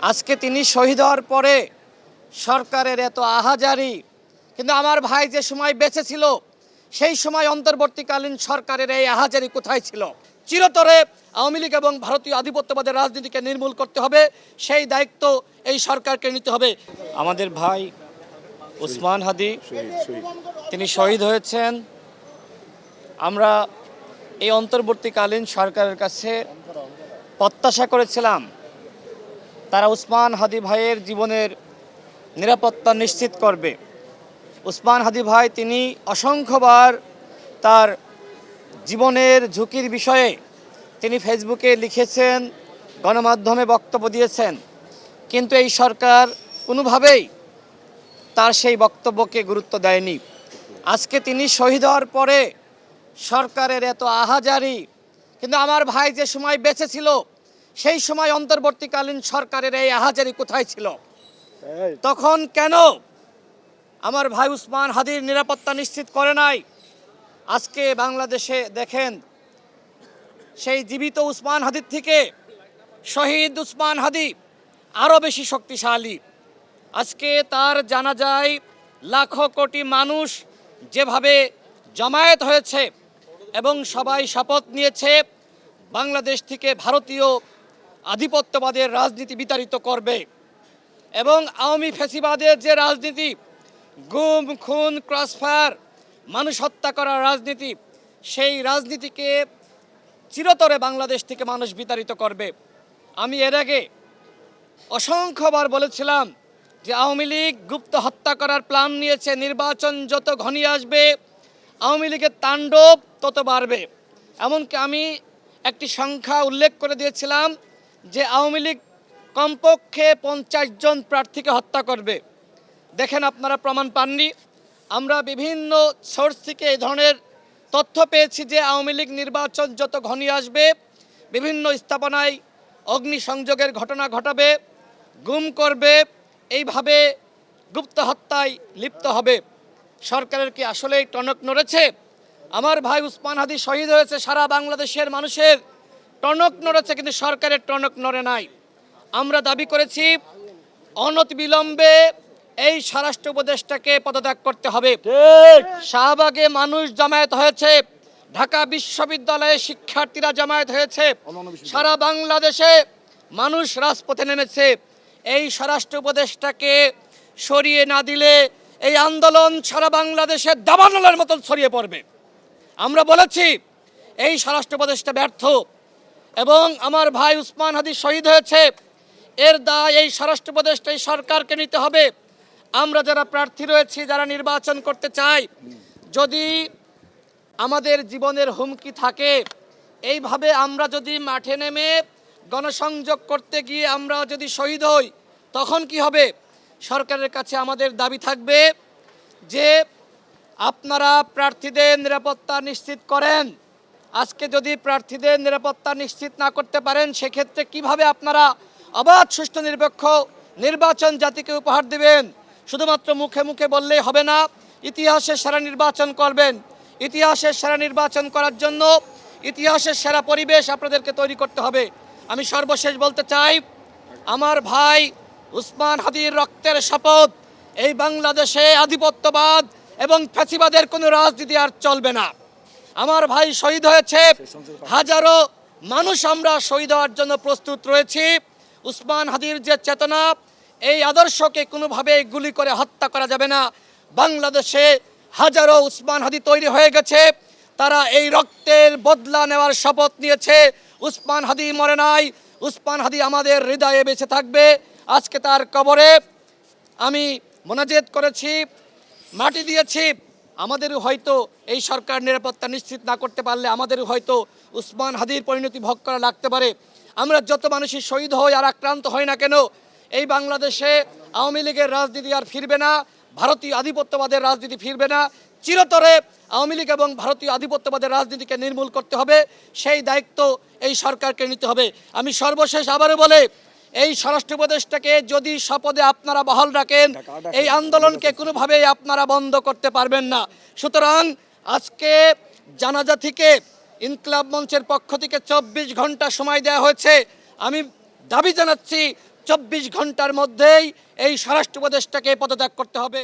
আজকে তিনি শহীদ হওয়ার পরে সরকারের এত আহাজারি, কিন্তু আমার ভাই যে সময় বেঁচে ছিল সেই সময় অন্তর্বর্তীকালীন সরকারের এই আহাজারি কোথায় ছিল? চিরতরে আওয়ামী লীগ এবং ভারতীয় আধিপত্যবাদের রাজনীতিকে নির্মূল করতে হবে, সেই দায়িত্ব এই সরকারকে নিতে হবে। আমাদের ভাই উসমান হাদি তিনি শহীদ হয়েছেন। আমরা এই অন্তর্বর্তীকালীন সরকারের কাছে প্রত্যাশা করেছিলাম তারা উসমান হাদি ভাইয়ের জীবনের নিরাপত্তা নিশ্চিত করবে। উসমান হাদি ভাই তিনি অসংখ্যবার তার জীবনের ঝুঁকির বিষয়ে তিনি ফেসবুকে লিখেছেন, গণমাধ্যমে বক্তব্য দিয়েছেন, কিন্তু এই সরকার কোনোভাবেই তার সেই বক্তব্যকে গুরুত্ব দেয়নি। আজকে তিনি শহীদ হওয়ার পরে সরকারের এত আহাজারি, কিন্তু আমার ভাই যে সময় বেঁচে ছিল সেই সময় অন্তর্বর্তীকালীন সরকারের এই আহাজারি কোথায় ছিল? তখন কেন আমার ভাই উসমান হাদির নিরাপত্তা নিশ্চিত করে নাই? আজকে বাংলাদেশে দেখেন, সেই জীবিত উসমান হাদির থেকে শহীদ উসমান হাদি আরও বেশি শক্তিশালী। আজকে তার জানাজায় লাখো কোটি মানুষ যেভাবে জমায়েত হয়েছে এবং সবাই শপথ নিয়েছে বাংলাদেশ থেকে ভারতীয় আধিপত্যবাদের রাজনীতি বিতাড়িত করবে এবং আওয়ামী ফ্যাসিবাদের যে রাজনীতি, গুম খুন ক্রসফায়ার মানুষ হত্যা করার রাজনীতি, সেই রাজনীতিকে চিরতরে বাংলাদেশ থেকে মানুষ বিতাড়িত করবে। আমি এর আগে অসংখ্যবার বলেছিলাম যে আওয়ামী লীগ গুপ্ত হত্যা করার প্ল্যান নিয়েছে, নির্বাচন যত ঘনিয়ে আসবে আওয়ামী লীগের তাণ্ডব তত বাড়বে। এমনকি আমি একটি সংখ্যা উল্লেখ করে দিয়েছিলাম যে আওয়ামী লীগ কমপক্ষে 50 জন প্রার্থীকে হত্যা করবে। দেখেন, আপনারা প্রমাণ পাননি। আমরা বিভিন্ন সোর্স থেকে এই ধরনের তথ্য পেয়েছি যে আওয়ামী লীগ নির্বাচন যত ঘনিয়ে আসবে বিভিন্ন স্থাপনায় অগ্নিসংযোগের ঘটনা ঘটাবে, গুম করবে, এইভাবে গুপ্ত হত্যায় লিপ্ত হবে। সরকারের কি আসলেই টনক নড়েছে? আমার ভাই উসমান হাদি শহীদ হয়েছে, সারা বাংলাদেশের মানুষের টনক নড়েছে, কিন্তু সরকারের টনক নড়ে নাই। আমরা দাবি করেছি অনতিবিলম্বে এই স্বরাষ্ট্র উপদেষ্টাকে পদত্যাগ করতে হবে। শাহবাগে মানুষ জমায়েত হয়েছে, ঢাকা বিশ্ববিদ্যালয়ে শিক্ষার্থীরা জমায়েত হয়েছে, সারা বাংলাদেশে মানুষ রাজপথে নেমেছে। এই স্বরাষ্ট্র উপদেষ্টাকে সরিয়ে না দিলে এই আন্দোলন সারা বাংলাদেশে দাবানলের মতন ছড়িয়ে পড়বে। আমরা বলেছি এই স্বরাষ্ট্র উপদেষ্টা ব্যর্থ এবং আমার ভাই উসমান হাদি শহীদ হয়েছে, এর দায় এই স্বরাষ্ট্র উপদেষ্টা এই সরকারকে নিতে হবে। আমরা যারা প্রার্থী রয়েছি, যারা নির্বাচন করতে চাই, যদি আমাদের জীবনের হুমকি থাকে, এইভাবে আমরা যদি মাঠে নেমে গণসংযোগ করতে গিয়ে আমরা যদি শহীদ হই, তখন কি হবে? সরকারের কাছে আমাদের দাবি থাকবে যে আপনারা প্রার্থীদের নিরাপত্তা নিশ্চিত করেন। আজকে যদি প্রার্থীদের নিরাপত্তা নিশ্চিত না করতে পারেন, সেক্ষেত্রে কিভাবে আপনারা অবাধ সুষ্ঠু নিরপেক্ষ নির্বাচন জাতিকে উপহার দেবেন? শুধুমাত্র মুখে মুখে বললেই হবে না, ইতিহাসের সেরা নির্বাচন করবেন। ইতিহাসের সেরা নির্বাচন করার জন্য ইতিহাসের সেরা পরিবেশ আপনাদেরকে তৈরি করতে হবে। আমি সর্বশেষ বলতে চাই, আমার ভাই উসমান হাদির রক্তের শপথ, এই বাংলাদেশে আধিপত্যবাদ এবং ফ্যাসিবাদের কোনো রাজনীতি আর চলবে না। আমার ভাই শহীদ হয়েছে, হাজারো মানুষ আমরা শহীদ হওয়ার জন্য প্রস্তুত রয়েছি। উসমান হাদির যে চেতনা, এই আদর্শকে কোনোভাবে গুলি করে হত্যা করা যাবে না। বাংলাদেশে হাজারো উসমান হাদি তৈরি হয়ে গেছে, তারা এই রক্তের বদলা নেওয়ার শপথ নিয়েছে। উসমান হাদি মরে নাই, উসমান হাদি আমাদের হৃদয়ে বেঁচে থাকবে। আজকে তার কবরে আমি মোনাজেত করেছি, মাটি দিয়েছি। আমাদেরও হয়তো এই সরকার নিরাপত্তা নিশ্চিত না করতে পারলে আমাদেরও হয়তো উসমান হাদির পরিণতি ভোগ করা লাগতে পারে। আমরা যত মানুষই শহীদ হই আর আক্রান্ত হই না কেন, এই বাংলাদেশে আওয়ামী লীগের রাজনীতি আর ফিরবে না, ভারতীয় আধিপত্যবাদের রাজনীতি ফিরবে না। চিরতরে আওয়ামী লীগ এবং ভারতীয় আধিপত্যবাদের রাজনীতিকে নির্মূল করতে হবে, সেই দায়িত্ব এই সরকারকে নিতে হবে। আমি সর্বশেষ আবারও বলে, এই স্বরাষ্ট্র উপদেষ্টাকে যদি শপথে আপনারা বহাল রাখেন, এই আন্দোলনকে কোনোভাবেই আপনারা বন্ধ করতে পারবেন না। সুতরাং আজকে জানাজা থেকে ইনকিলাব মঞ্চের পক্ষ থেকে 24 ঘন্টা সময় দেওয়া হয়েছে। আমি দাবি জানাচ্ছি 24 ঘন্টার মধ্যেই এই স্বরাষ্ট্র উপদেষ্টাকে পদত্যাগ করতে হবে।